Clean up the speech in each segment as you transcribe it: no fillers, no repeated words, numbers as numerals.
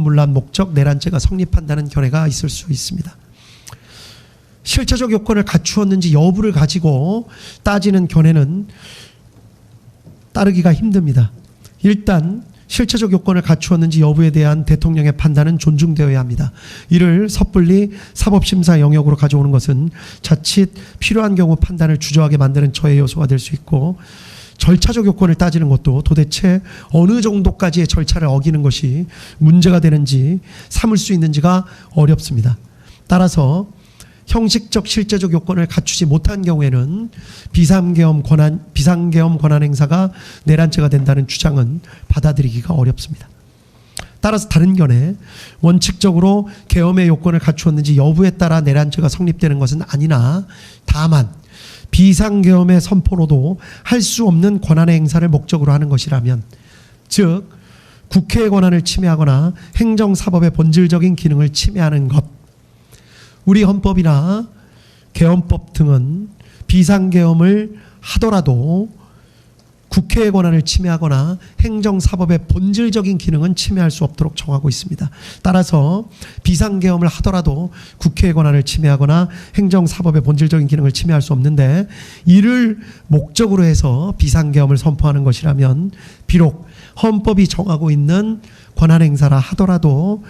물란 목적 내란죄가 성립한다는 견해가 있을 수 있습니다. 실체적 요건을 갖추었는지 여부를 가지고 따지는 견해는 따르기가 힘듭니다. 일단 실체적 요건을 갖추었는지 여부에 대한 대통령의 판단은 존중되어야 합니다. 이를 섣불리 사법심사 영역으로 가져오는 것은 자칫 필요한 경우 판단을 주저하게 만드는 저해 요소가 될 수 있고, 절차적 요건을 따지는 것도 도대체 어느 정도까지의 절차를 어기는 것이 문제가 되는지 삼을 수 있는지가 어렵습니다. 따라서 형식적 실제적 요건을 갖추지 못한 경우에는 비상계엄 권한 행사가 내란죄가 된다는 주장은 받아들이기가 어렵습니다. 따라서 다른 견해, 원칙적으로 계엄의 요건을 갖추었는지 여부에 따라 내란죄가 성립되는 것은 아니나, 다만 비상계엄의 선포로도 할 수 없는 권한의 행사를 목적으로 하는 것이라면, 즉 국회의 권한을 침해하거나 행정사법의 본질적인 기능을 침해하는 것, 우리 헌법이나 계엄법 등은 비상계엄을 하더라도 국회의 권한을 침해하거나 행정사법의 본질적인 기능은 침해할 수 없도록 정하고 있습니다. 따라서 비상계엄을 하더라도 국회의 권한을 침해하거나 행정사법의 본질적인 기능을 침해할 수 없는데, 이를 목적으로 해서 비상계엄을 선포하는 것이라면 비록 헌법이 정하고 있는 권한행사라 하더라도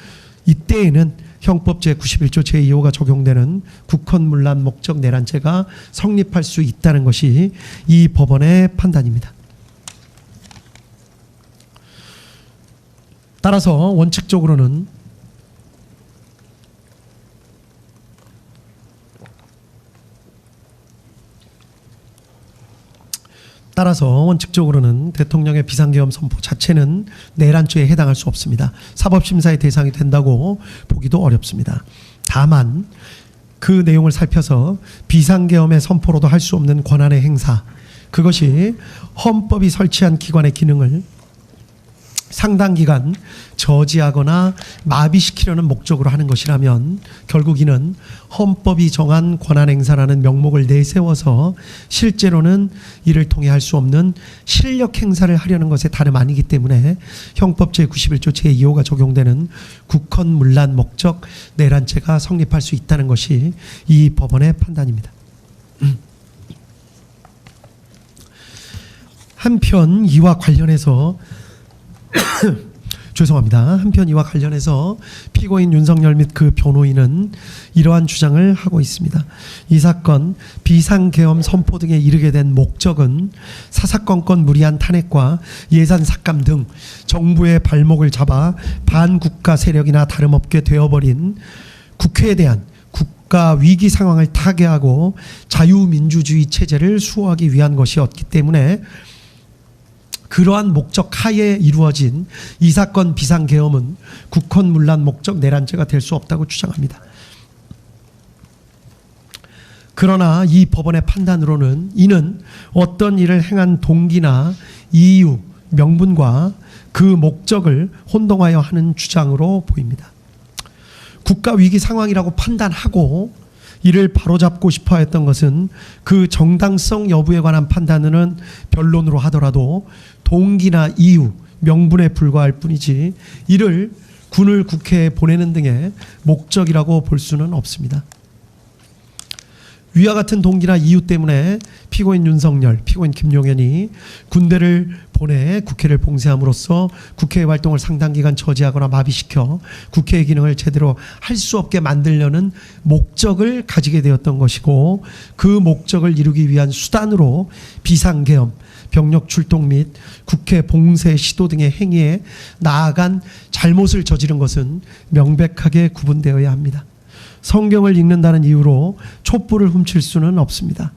이때에는 형법 제91조 제2호가 적용되는 국헌문란 목적 내란죄가 성립할 수 있다는 것이 이 법원의 판단입니다. 따라서 원칙적으로는 대통령의 비상계엄 선포 자체는 내란죄에 해당할 수 없습니다. 사법심사의 대상이 된다고 보기도 어렵습니다. 다만 그 내용을 살펴서 비상계엄의 선포로도 할 수 없는 권한의 행사, 그것이 헌법이 설치한 기관의 기능을 상당 기간 저지하거나 마비시키려는 목적으로 하는 것이라면 결국 이는 헌법이 정한 권한행사라는 명목을 내세워서 실제로는 이를 통해 할 수 없는 실력 행사를 하려는 것에 다름 아니기 때문에 형법 제91조 제2호가 적용되는 국헌문란 목적 내란죄가 성립할 수 있다는 것이 이 법원의 판단입니다. 한편 이와 관련해서 한편 이와 관련해서 피고인 윤석열 및 그 변호인은 이러한 주장을 하고 있습니다. 이 사건 비상계엄 선포 등에 이르게 된 목적은 사사건건 무리한 탄핵과 예산 삭감 등 정부의 발목을 잡아 반국가 세력이나 다름없게 되어버린 국회에 대한 국가 위기 상황을 타개하고 자유민주주의 체제를 수호하기 위한 것이었기 때문에 그러한 목적 하에 이루어진 이 사건 비상계엄은 국헌문란 목적 내란죄가 될 수 없다고 주장합니다. 그러나 이 법원의 판단으로는 이는 어떤 일을 행한 동기나 이유, 명분과 그 목적을 혼동하여 하는 주장으로 보입니다. 국가 위기 상황이라고 판단하고 이를 바로잡고 싶어 했던 것은 그 정당성 여부에 관한 판단은 변론으로 하더라도 동기나 이유, 명분에 불과할 뿐이지 이를 군을 국회에 보내는 등의 목적이라고 볼 수는 없습니다. 위와 같은 동기나 이유 때문에 피고인 윤석열, 피고인 김용현이 군대를 보내 국회를 봉쇄함으로써 국회의 활동을 상당 기간 저지하거나 마비시켜 국회의 기능을 제대로 할 수 없게 만들려는 목적을 가지게 되었던 것이고, 그 목적을 이루기 위한 수단으로 비상계엄, 병력 출동 및 국회 봉쇄 시도 등의 행위에 나아간 잘못을 저지른 것은 명백하게 구분되어야 합니다. 성경을 읽는다는 이유로 촛불을 훔칠 수는 없습니다.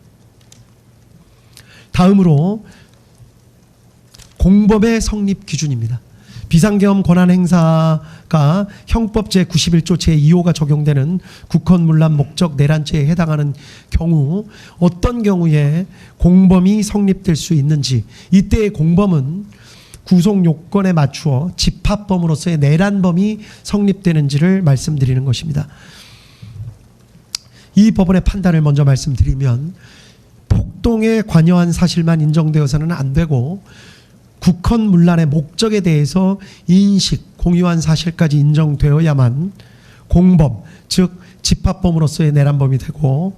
다음으로 공범의 성립 기준입니다. 비상계엄 권한 행사가 형법 제91조 제2호가 적용되는 국헌문란 목적 내란죄에 해당하는 경우 어떤 경우에 공범이 성립될 수 있는지, 이때의 공범은 구속 요건에 맞추어 집합범으로서의 내란범이 성립되는지를 말씀드리는 것입니다. 이 법원의 판단을 먼저 말씀드리면, 폭동에 관여한 사실만 인정되어서는 안 되고 국헌문란의 목적에 대해서 인식, 공유한 사실까지 인정되어야만 공범, 즉 집합범으로서의 내란범이 되고,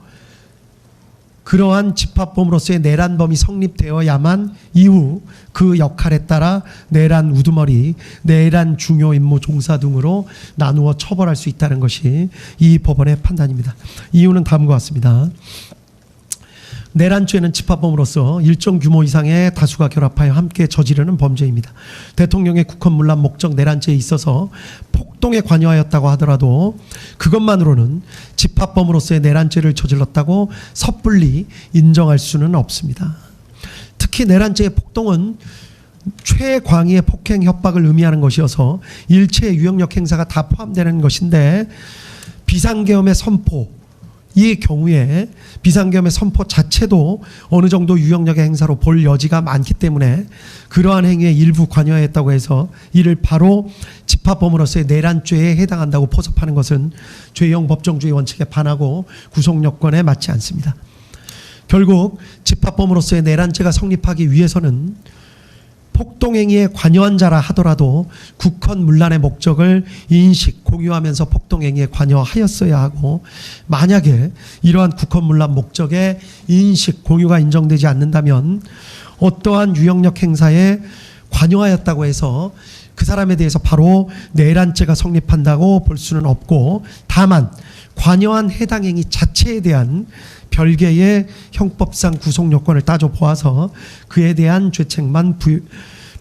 그러한 집합범으로서의 내란범이 성립되어야만 이후 그 역할에 따라 내란 우두머리, 내란 중요 임무 종사 등으로 나누어 처벌할 수 있다는 것이 이 법원의 판단입니다. 이유는 다음과 같습니다. 내란죄는 집합범으로서 일정 규모 이상의 다수가 결합하여 함께 저지르는 범죄입니다. 대통령의 국헌문란 목적 내란죄에 있어서 폭동에 관여하였다고 하더라도 그것만으로는 집합범으로서의 내란죄를 저질렀다고 섣불리 인정할 수는 없습니다. 특히 내란죄의 폭동은 최광의의 폭행 협박을 의미하는 것이어서 일체의 유형력 행사가 다 포함되는 것인데, 비상계엄의 선포, 이 경우에 비상계엄의 선포 자체도 어느 정도 유형력의 행사로 볼 여지가 많기 때문에 그러한 행위에 일부 관여했다고 해서 이를 바로 집합범으로서의 내란죄에 해당한다고 포섭하는 것은 죄형 법정주의 원칙에 반하고 구속요건에 맞지 않습니다. 결국 집합범으로서의 내란죄가 성립하기 위해서는 폭동행위에 관여한 자라 하더라도 국헌문란의 목적을 인식, 공유하면서 폭동행위에 관여하였어야 하고, 만약에 이러한 국헌문란 목적의 인식, 공유가 인정되지 않는다면 어떠한 유형력 행사에 관여하였다고 해서 그 사람에 대해서 바로 내란죄가 성립한다고 볼 수는 없고, 다만 관여한 해당 행위 자체에 대한 별개의 형법상 구속요건을 따져보아서 그에 대한 죄책만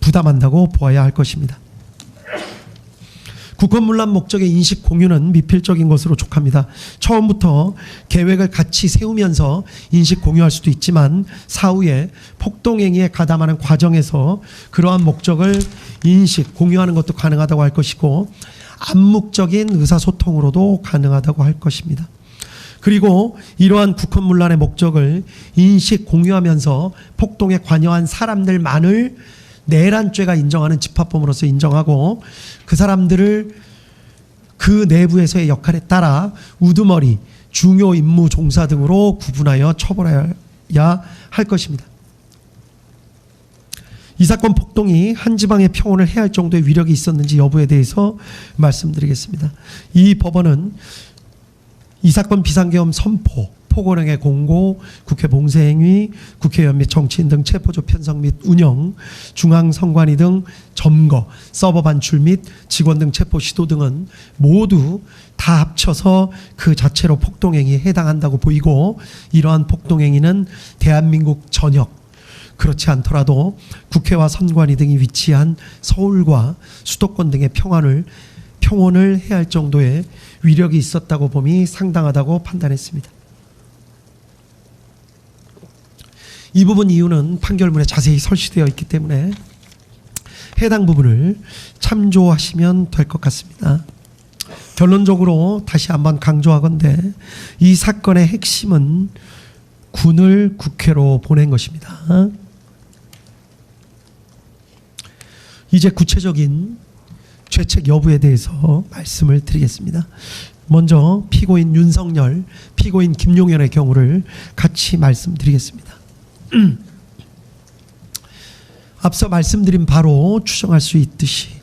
부담한다고 보아야 할 것입니다. 국헌문란 목적의 인식 공유는 미필적인 것으로 족합니다. 처음부터 계획을 같이 세우면서 인식 공유할 수도 있지만 사후에 폭동행위에 가담하는 과정에서 그러한 목적을 인식 공유하는 것도 가능하다고 할 것이고, 암묵적인 의사소통으로도 가능하다고 할 것입니다. 그리고 이러한 국헌문란의 목적을 인식 공유하면서 폭동에 관여한 사람들만을 내란죄가 인정하는 집합범으로서 인정하고, 그 사람들을 그 내부에서의 역할에 따라 우두머리, 중요 임무 종사 등으로 구분하여 처벌해야 할 것입니다. 이 사건 폭동이 한 지방의 평온을 해할 정도의 위력이 있었는지 여부에 대해서 말씀드리겠습니다. 이 법원은 이 사건 비상계엄 선포, 포고령의 공고, 국회 봉쇄행위, 국회의원 및 정치인 등 체포조 편성 및 운영, 중앙선관위 등 점거, 서버 반출 및 직원 등 체포 시도 등은 모두 다 합쳐서 그 자체로 폭동행위에 해당한다고 보이고, 이러한 폭동행위는 대한민국 전역, 그렇지 않더라도 국회와 선관위 등이 위치한 서울과 수도권 등의 평온을 해할 정도의 위력이 있었다고 봄이 상당하다고 판단했습니다. 이 부분 이유는 판결문에 자세히 설치되어 있기 때문에 해당 부분을 참조하시면 될 것 같습니다. 결론적으로 다시 한번 강조하건대 이 사건의 핵심은 군을 국회로 보낸 것입니다. 이제 구체적인 죄책 여부에 대해서 말씀을 드리겠습니다. 먼저 피고인 윤석열, 피고인 김용현의 경우를 같이 말씀드리겠습니다. 앞서 말씀드린 바로 추정할 수 있듯이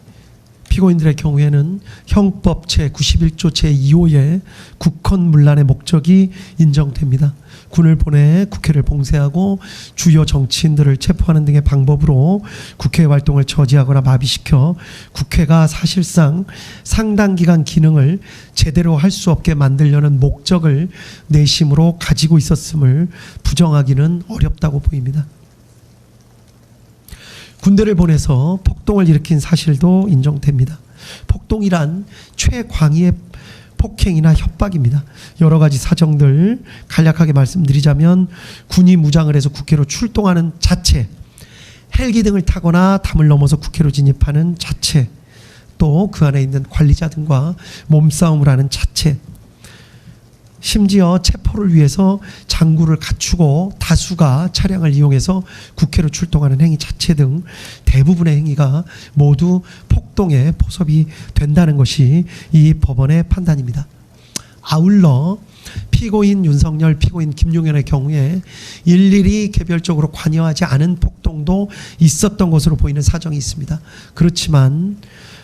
피고인들의 경우에는 형법 제91조 제2호의 국헌문란의 목적이 인정됩니다. 군을 보내 국회를 봉쇄하고 주요 정치인들을 체포하는 등의 방법으로 국회 활동을 저지하거나 마비시켜 국회가 사실상 상당 기간 기능을 제대로 할 수 없게 만들려는 목적을 내심으로 가지고 있었음을 부정하기는 어렵다고 보입니다. 군대를 보내서 폭동을 일으킨 사실도 인정됩니다. 폭동이란 최광의의 폭행이나 협박입니다. 여러 가지 사정들 간략하게 말씀드리자면 군이 무장을 해서 국회로 출동하는 자체, 헬기 등을 타거나 담을 넘어서 국회로 진입하는 자체, 또 그 안에 있는 관리자 등과 몸싸움을 하는 자체, 심지어 체포를 위해서 장구를 갖추고 다수가 차량을 이용해서 국회로 출동하는 행위 자체 등 대부분의 행위가 모두 폭동에 포섭이 된다는 것이 이 법원의 판단입니다. 아울러 피고인 윤석열, 피고인 김용현의 경우에 일일이 개별적으로 관여하지 않은 폭동도 있었던 것으로 보이는 사정이 있습니다. 그렇지만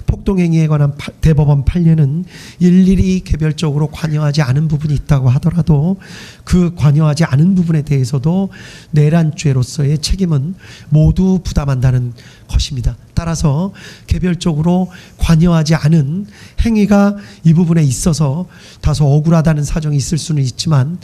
폭동행위에 관한 대법원 판례는 일일이 개별적으로 관여하지 않은 부분이 있다고 하더라도 그 관여하지 않은 부분에 대해서도 내란죄로서의 책임은 모두 부담한다는 것입니다. 따라서 개별적으로 관여하지 않은 행위가 이 부분에 있어서 다소 억울하다는 사정이 있을 수는 있지만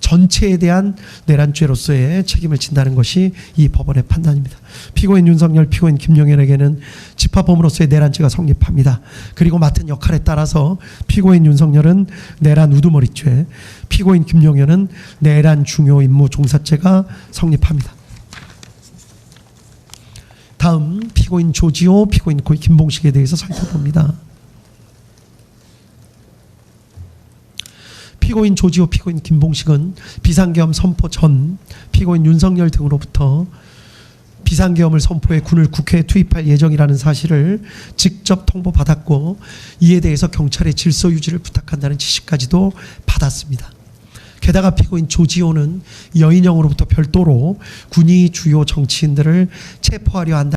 전체에 대한 내란죄로서의 책임을 진다는 것이 이 법원의 판단입니다. 피고인 윤석열, 피고인 김용현에게는 집합범으로서의 내란죄가 성립합니다. 그리고 맡은 역할에 따라서 피고인 윤석열은 내란 우두머리죄, 피고인 김용현은 내란 중요 임무 종사죄가 성립합니다. 다음 피고인 조지호, 피고인 김봉식에 대해서 살펴봅니다. 피고인 조지호, 피고인 김봉식은 비상계엄 선포 전 피고인 윤석열 등으로부터 비상계엄을 선포해 군을 국회에 투입할 예정이라는 사실을 직접 통보받았고 이에 대해서 경찰의 질서 유지를 부탁한다는 지시까지도 받았습니다. 게다가 피고인 조지호는 여인영으로부터 별도로 군이 주요 정치인들을 체포하려 한다.